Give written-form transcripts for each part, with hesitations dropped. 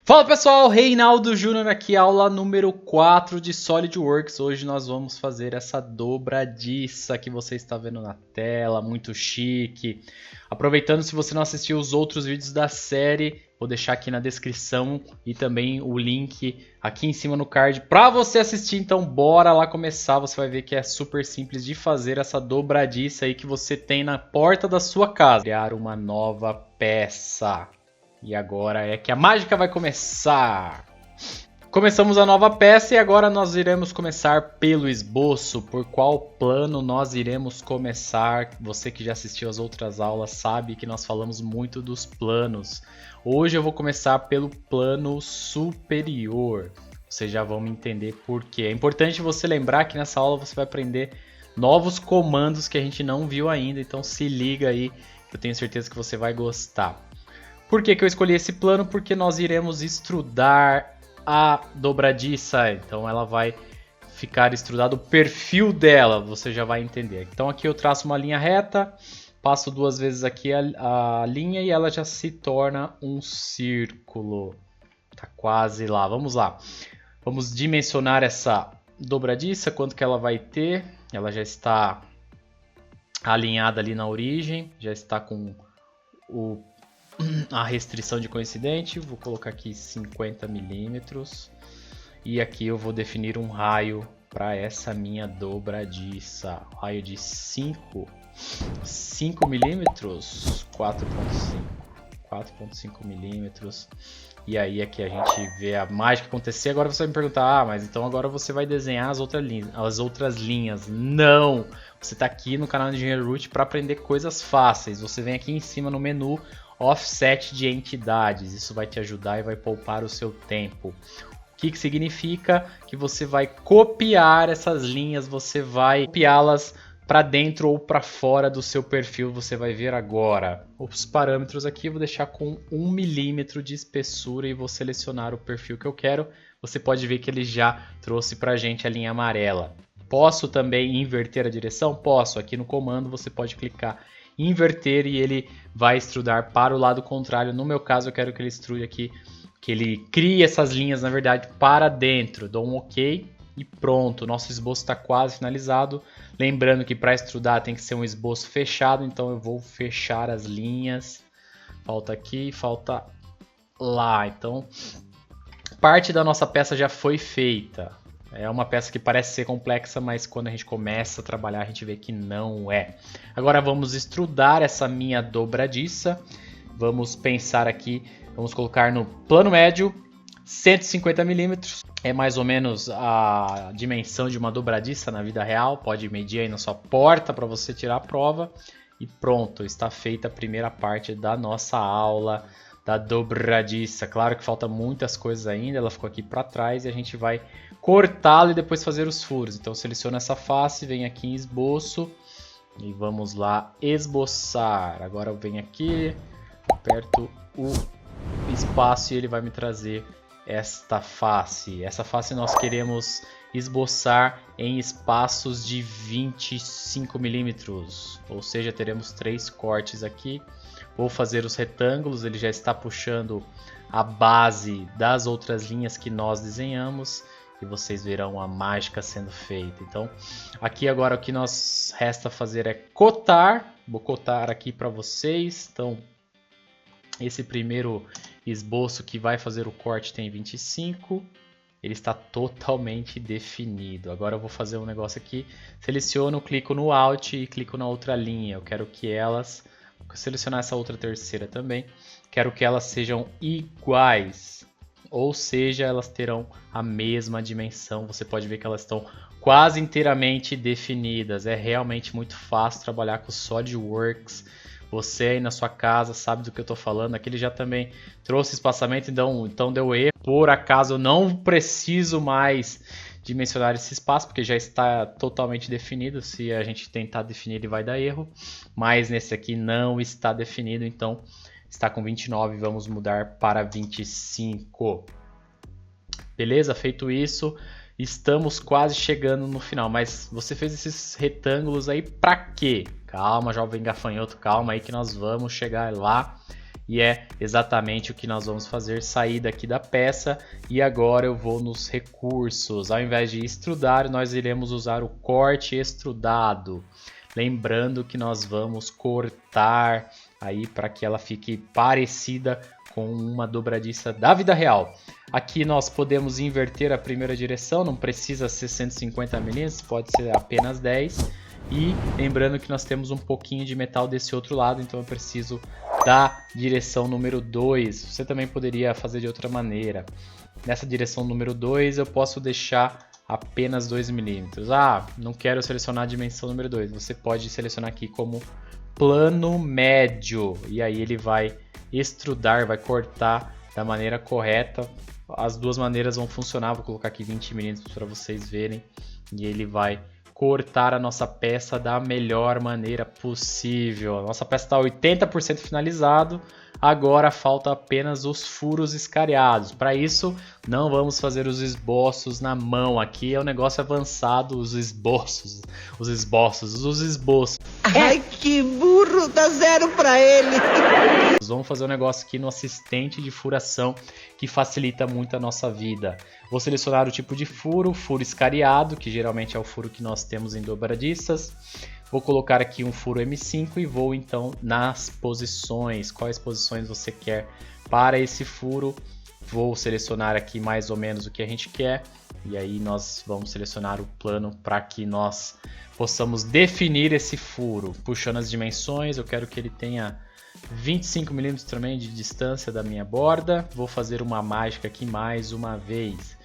Fala pessoal, Reinaldo Júnior aqui, aula número 4 de SolidWorks. Hoje nós vamos fazer essa dobradiça que você está vendo na tela, muito chique. Aproveitando, se você não assistiu os outros vídeos da série, vou deixar aqui na descrição e também o link aqui em cima no card para você assistir. Então bora lá começar, você vai ver que é super simples de fazer essa dobradiça aí que você tem na porta da sua casa. Criar uma nova peça. E agora é que a mágica vai começar. Começamos a nova peça e agora nós iremos começar pelo esboço. Por qual plano nós iremos começar? Você que já assistiu as outras aulas sabe que nós falamos muito dos planos. Hoje eu vou começar pelo plano superior. Vocês já vão me entender por quê. É importante você lembrar que nessa aula você vai aprender novos comandos que a gente não viu ainda. Então se liga aí, que eu tenho certeza que você vai gostar. Por que eu escolhi esse plano? Porque nós iremos extrudar a dobradiça. Então ela vai ficar extrudado o perfil dela, você já vai entender. Então aqui eu traço uma linha reta, passo duas vezes aqui a linha e ela já se torna um círculo. Tá quase lá, vamos lá. Vamos dimensionar essa dobradiça, quanto que ela vai ter. Ela já está alinhada ali na origem, já está com a restrição de coincidente, vou colocar aqui 50 milímetros e aqui eu vou definir um raio para essa minha dobradiça, raio de 5 milímetros, 4.5 milímetros. E aí aqui a gente vê a mágica acontecer. Agora você vai me perguntar, mas então agora você vai desenhar as outras linhas. Não! Você está aqui no canal do Engenheiro Root para aprender coisas fáceis. Você vem aqui em cima no menu Offset de entidades, isso vai te ajudar e vai poupar o seu tempo. O que significa? Que você vai copiar essas linhas, você vai copiá-las para dentro ou para fora do seu perfil, você vai ver agora. Os parâmetros aqui eu vou deixar com 1 milímetro de espessura e vou selecionar o perfil que eu quero. Você pode ver que ele já trouxe para a gente a linha amarela. Posso também inverter a direção? Posso. Aqui no comando você pode clicar inverter e ele vai extrudar para o lado contrário. No meu caso eu quero que ele extrude aqui, que ele crie essas linhas na verdade para dentro. Dou um OK e pronto, nosso esboço está quase finalizado. Lembrando que para extrudar tem que ser um esboço fechado, então eu vou fechar as linhas. Falta aqui, falta lá. Então parte da nossa peça já foi feita. É uma peça que parece ser complexa, mas quando a gente começa a trabalhar a gente vê que não é. Agora vamos extrudar essa minha dobradiça. Vamos pensar aqui, vamos colocar no plano médio, 150 milímetros. É mais ou menos a dimensão de uma dobradiça na vida real. Pode medir aí na sua porta para você tirar a prova. E pronto, está feita a primeira parte da nossa aula da dobradiça. Claro que falta muitas coisas ainda, ela ficou aqui para trás e a gente vai cortá-lo e depois fazer os furos. Então seleciona essa face, vem aqui em esboço e vamos lá esboçar. Agora eu venho aqui, aperto o espaço e ele vai me trazer esta face. Essa face nós queremos esboçar em espaços de 25 milímetros, ou seja, teremos 3 cortes aqui. Vou fazer os retângulos, ele já está puxando a base das outras linhas que nós desenhamos e vocês verão a mágica sendo feita. Então, aqui agora o que nós resta fazer é cotar. Vou cotar aqui para vocês. Então, esse primeiro esboço que vai fazer o corte tem 25. Ele está totalmente definido. Agora eu vou fazer um negócio aqui. Seleciono, clico no Alt e clico na outra linha. Eu quero que elas... Vou selecionar essa outra terceira também. Quero que elas sejam iguais. Ou seja, elas terão a mesma dimensão. Você pode ver que elas estão quase inteiramente definidas. É realmente muito fácil trabalhar com SolidWorks. Você aí na sua casa sabe do que eu estou falando. Aqui ele já também trouxe espaçamento, então deu erro. Por acaso eu não preciso mais dimensionar esse espaço, porque já está totalmente definido. Se a gente tentar definir ele vai dar erro. Mas nesse aqui não está definido, então está com 29, vamos mudar para 25. Beleza? Feito isso, estamos quase chegando no final. Mas você fez esses retângulos aí para quê? Calma, jovem gafanhoto, calma aí que nós vamos chegar lá. E é exatamente o que nós vamos fazer, sair daqui da peça. E agora eu vou nos recursos. Ao invés de extrudar, nós iremos usar o corte extrudado. Lembrando que nós vamos cortar aí para que ela fique parecida com uma dobradiça da vida real. Aqui nós podemos inverter a primeira direção, não precisa ser 150 mm, pode ser apenas 10. E lembrando que nós temos um pouquinho de metal desse outro lado, então eu preciso da direção número 2. Você também poderia fazer de outra maneira. Nessa direção número 2 eu posso deixar apenas 2 mm. Ah, não quero selecionar a dimensão número 2. Você pode selecionar aqui como plano médio. E aí ele vai extrudar, vai cortar da maneira correta. As duas maneiras vão funcionar. Vou colocar aqui 20 mm para vocês verem. E ele vai cortar a nossa peça da melhor maneira possível. A nossa peça está 80% finalizado. Agora falta apenas os furos escariados. Para isso, não vamos fazer os esboços na mão. Aqui é um negócio avançado, os esboços. Ai, que burro, dá 0 para ele. Vamos fazer um negócio aqui no assistente de furação que facilita muito a nossa vida. Vou selecionar o tipo de furo, furo escariado, que geralmente é o furo que nós temos em dobradiças. Vou colocar aqui um furo M5 e vou então nas posições. Quais posições você quer para esse furo? Vou selecionar aqui mais ou menos o que a gente quer. E aí nós vamos selecionar o plano para que nós possamos definir esse furo. Puxando as dimensões, eu quero que ele tenha 25 mm também de distância da minha borda. Vou fazer uma mágica aqui mais uma vez.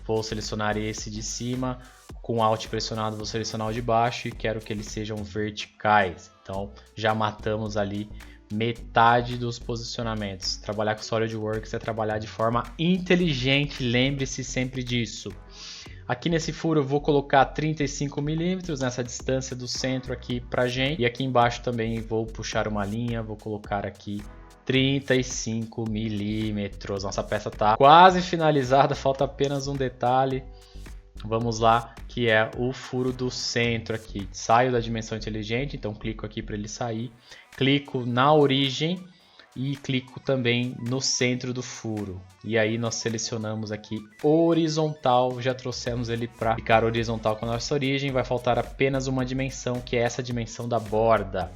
Vou selecionar esse de cima. Com Alt pressionado vou selecionar o de baixo e quero que eles sejam verticais. Então já matamos ali metade dos posicionamentos. Trabalhar com SolidWorks é trabalhar de forma inteligente, lembre-se sempre disso. Aqui nesse furo eu vou colocar 35 mm nessa distância do centro aqui pra gente. E aqui embaixo também vou puxar uma linha, vou colocar aqui 35 mm. Nossa peça está quase finalizada, falta apenas um detalhe. Vamos lá, que é o furo do centro aqui. Saio da dimensão inteligente, então clico aqui para ele sair. Clico na origem e clico também no centro do furo. E aí nós selecionamos aqui horizontal, já trouxemos ele para ficar horizontal com a nossa origem. Vai faltar apenas uma dimensão, que é essa dimensão da borda.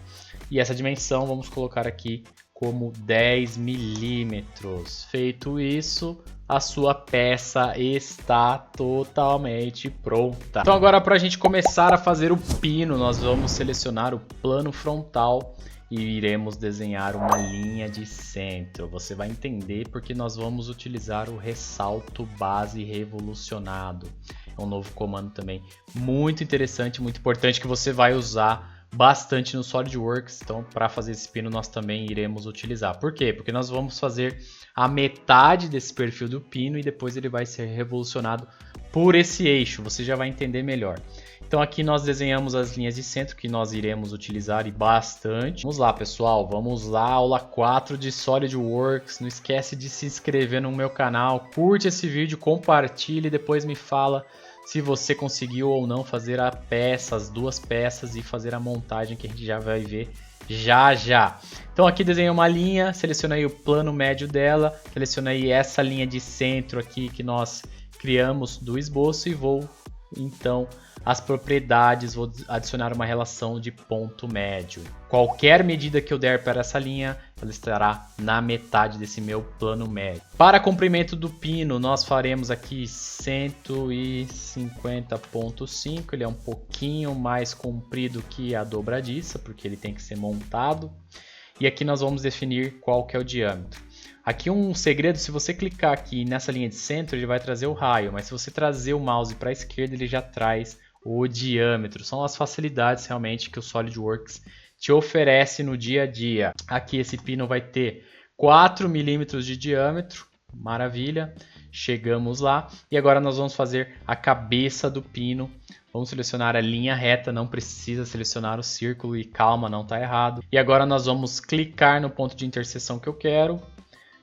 E essa dimensão vamos colocar aqui como 10 milímetros. Feito isso, a sua peça está totalmente pronta. Então agora, para a gente começar a fazer o pino, nós vamos selecionar o plano frontal e iremos desenhar uma linha de centro. Você vai entender porque nós vamos utilizar o ressalto base revolucionado. É um novo comando também muito interessante, muito importante, que você vai usar bastante no SolidWorks. Então, para fazer esse pino nós também iremos utilizar. Por quê? Porque nós vamos fazer a metade desse perfil do pino e depois ele vai ser revolucionado por esse eixo. Você já vai entender melhor. Então aqui nós desenhamos as linhas de centro que nós iremos utilizar e bastante. Vamos lá, pessoal, vamos lá, aula 4 de SolidWorks. Não esquece de se inscrever no meu canal, curte esse vídeo, compartilhe e depois me fala se você conseguiu ou não fazer a peça, as duas peças e fazer a montagem que a gente já vai ver já já. Então aqui desenhei uma linha, selecionei o plano médio dela, selecionei essa linha de centro aqui que nós criamos do esboço e vou então as propriedades, vou adicionar uma relação de ponto médio. Qualquer medida que eu der para essa linha, ela estará na metade desse meu plano médio. Para comprimento do pino, nós faremos aqui 150.5, ele é um pouquinho mais comprido que a dobradiça, porque ele tem que ser montado. E aqui nós vamos definir qual que é o diâmetro. Aqui um segredo, se você clicar aqui nessa linha de centro, ele vai trazer o raio, mas se você trazer o mouse para a esquerda, ele já traz o diâmetro. São as facilidades realmente que o SolidWorks te oferece no dia a dia. Aqui esse pino vai ter 4 milímetros de diâmetro, maravilha, chegamos lá. E agora nós vamos fazer a cabeça do pino. Vamos selecionar a linha reta, não precisa selecionar o círculo e calma, não está errado. E agora nós vamos clicar no ponto de interseção que eu quero.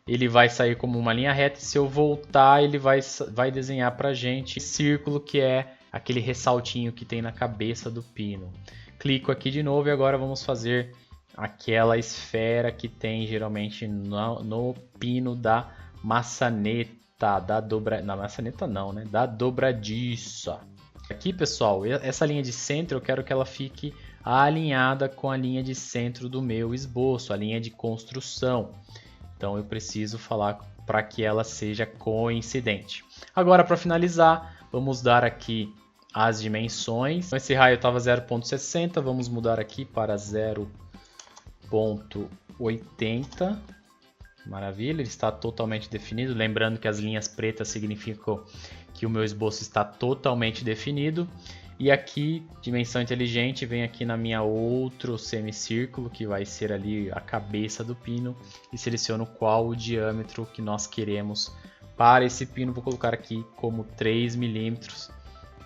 Ele vai sair como uma linha reta e se eu voltar ele vai desenhar para a gente o círculo, que é aquele ressaltinho que tem na cabeça do pino. Clico aqui de novo e agora vamos fazer aquela esfera que tem geralmente no pino da maçaneta, na maçaneta não, né? Da dobradiça. Aqui, pessoal, essa linha de centro eu quero que ela fique alinhada com a linha de centro do meu esboço, a linha de construção. Então eu preciso falar para que ela seja coincidente. Agora, para finalizar, vamos dar aqui as dimensões. Esse raio estava 0,60, vamos mudar aqui para 0,80. Maravilha, ele está totalmente definido. Lembrando que as linhas pretas significam que o meu esboço está totalmente definido. E aqui, dimensão inteligente, vem aqui na minha outro semicírculo, que vai ser ali a cabeça do pino, e seleciono qual o diâmetro que nós queremos para esse pino. Vou colocar aqui como 3 milímetros.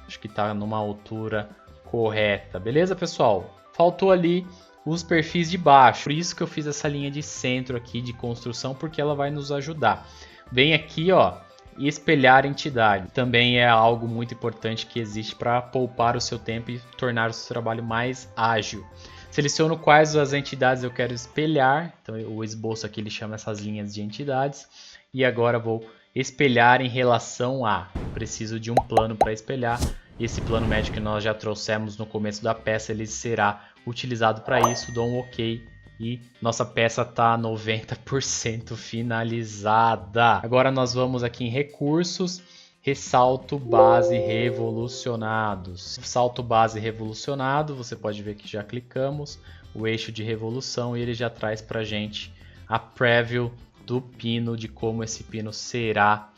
Acho que está numa altura correta. Beleza, pessoal? Faltou ali os perfis de baixo. Por isso que eu fiz essa linha de centro aqui de construção, porque ela vai nos ajudar. Vem aqui, ó, espelhar entidade. Também é algo muito importante que existe para poupar o seu tempo e tornar o seu trabalho mais ágil. Seleciono quais as entidades eu quero espelhar. Então o esboço aqui ele chama essas linhas de entidades. E agora vou espelhar em relação a. Preciso de um plano para espelhar. Esse plano médio que nós já trouxemos no começo da peça, ele será utilizado para isso. Dou um OK e nossa peça está 90% finalizada. Agora nós vamos aqui em recursos, ressalto base revolucionados. Salto base revolucionado, você pode ver que já clicamos o eixo de revolução e ele já traz para a gente a preview do pino, de como esse pino será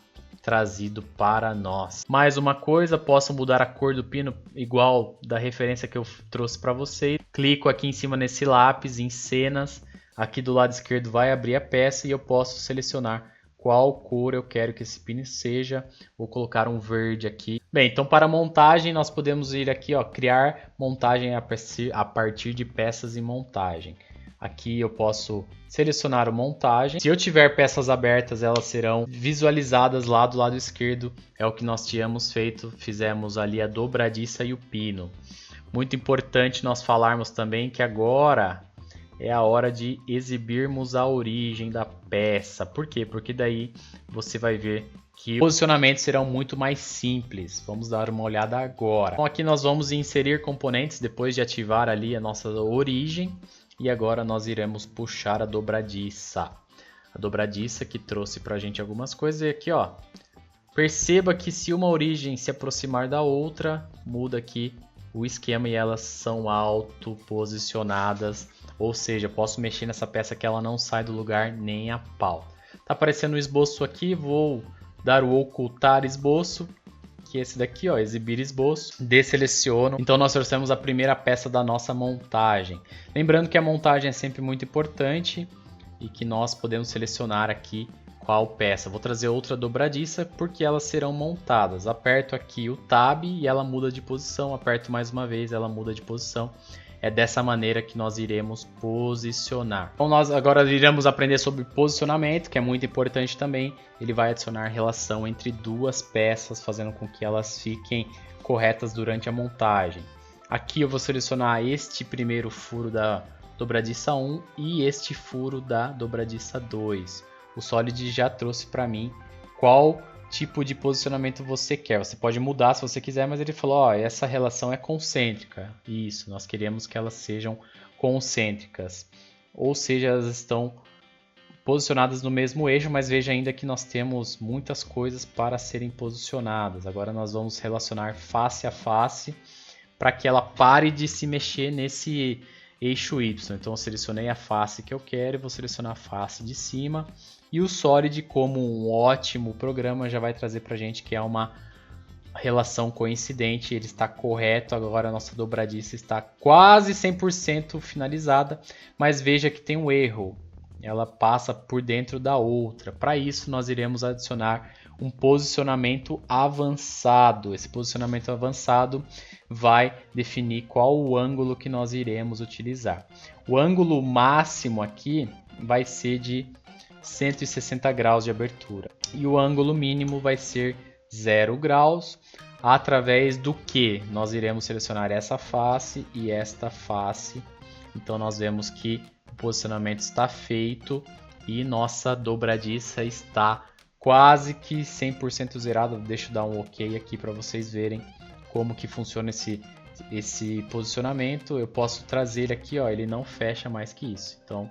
trazido para nós. Mais uma coisa, posso mudar a cor do pino igual da referência que eu trouxe para vocês. Clico aqui em cima nesse lápis em cenas, aqui do lado esquerdo vai abrir a peça e eu posso selecionar qual cor eu quero que esse pino seja. Vou colocar um verde aqui. Bem, então para montagem nós podemos ir aqui, ó, criar montagem a partir de peças em montagem. Aqui eu posso selecionar o montagem. Se eu tiver peças abertas, elas serão visualizadas lá do lado esquerdo. É o que nós tínhamos feito. Fizemos ali a dobradiça e o pino. Muito importante nós falarmos também que agora é a hora de exibirmos a origem da peça. Por quê? Porque daí você vai ver que os posicionamentos serão muito mais simples. Vamos dar uma olhada agora. Então aqui nós vamos inserir componentes depois de ativar ali a nossa origem. E agora nós iremos puxar a dobradiça. A dobradiça que trouxe pra gente algumas coisas. E aqui, ó, perceba que se uma origem se aproximar da outra, muda aqui o esquema e elas são auto-posicionadas. Ou seja, posso mexer nessa peça que ela não sai do lugar nem a pau. Tá aparecendo o esboço aqui, vou dar o ocultar esboço. Que é esse daqui, ó, exibir esboço, desseleciono. Então nós trouxemos a primeira peça da nossa montagem. Lembrando que a montagem é sempre muito importante e que nós podemos selecionar aqui qual peça. Vou trazer outra dobradiça porque elas serão montadas. Aperto aqui o Tab e ela muda de posição. Aperto mais uma vez, ela muda de posição. É dessa maneira que nós iremos posicionar. Então nós agora iremos aprender sobre posicionamento, que é muito importante também. Ele vai adicionar relação entre duas peças, fazendo com que elas fiquem corretas durante a montagem. Aqui eu vou selecionar este primeiro furo da dobradiça 1 e este furo da dobradiça 2. O Solid já trouxe para mim qual tipo de posicionamento você quer. Você pode mudar se você quiser, mas ele falou, ó, essa relação é concêntrica. Isso, nós queremos que elas sejam concêntricas. Ou seja, elas estão posicionadas no mesmo eixo, mas veja ainda que nós temos muitas coisas para serem posicionadas. Agora nós vamos relacionar face a face para que ela pare de se mexer nesse eixo Y. Então eu selecionei a face que eu quero e vou selecionar a face de cima. E o Solid, como um ótimo programa, já vai trazer para a gente que é uma relação coincidente. Ele está correto, agora a nossa dobradiça está quase 100% finalizada. Mas veja que tem um erro, ela passa por dentro da outra. Para isso nós iremos adicionar um posicionamento avançado. Esse posicionamento avançado vai definir qual o ângulo que nós iremos utilizar. O ângulo máximo aqui vai ser de 160 graus de abertura. E o ângulo mínimo vai ser 0 graus. Através do que nós iremos selecionar essa face e esta face. Então nós vemos que O posicionamento está feito e nossa dobradiça está quase que 100% zerada. Deixa eu dar um ok aqui para vocês verem como que funciona esse posicionamento. Eu posso trazer ele aqui, ó, ele não fecha mais que isso. Então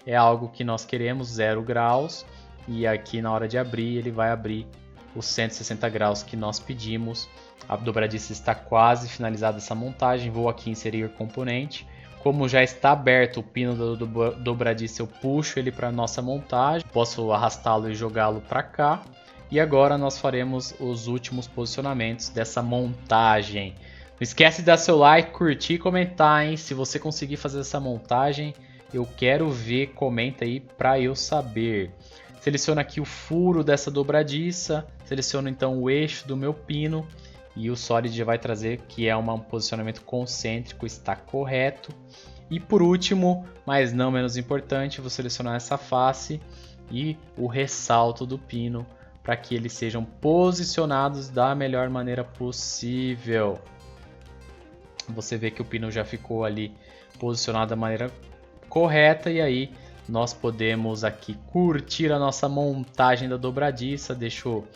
é algo que nós queremos, 0 graus. E aqui na hora de abrir, ele vai abrir os 160 graus que nós pedimos. A dobradiça está quase finalizada essa montagem. Vou aqui inserir componente. Como já está aberto o pino da dobradiça, eu puxo ele para nossa montagem. Posso arrastá-lo e jogá-lo para cá. E agora nós faremos os últimos posicionamentos dessa montagem. Não esquece de dar seu like, curtir e comentar, hein? Se você conseguir fazer essa montagem, eu quero ver, comenta aí para eu saber. Seleciono aqui o furo dessa dobradiça, seleciono então o eixo do meu pino e o Solid já vai trazer que é um posicionamento concêntrico, está correto. E por último, mas não menos importante, vou selecionar essa face e o ressalto do pino para que eles sejam posicionados da melhor maneira possível. Você vê que o pino já ficou ali posicionado da maneira correta e aí nós podemos aqui curtir a nossa montagem da dobradiça. Deixa eu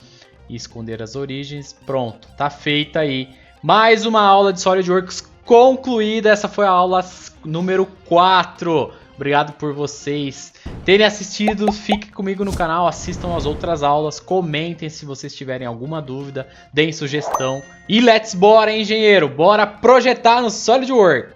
esconder as origens. Pronto, tá feita aí. Mais uma aula de SolidWorks concluída. Essa foi a aula número 4. Obrigado por vocês terem assistido. Fique comigo no canal, assistam as outras aulas. Comentem se vocês tiverem alguma dúvida. Deem sugestão. E let's bora, hein, engenheiro? Bora projetar no SolidWorks.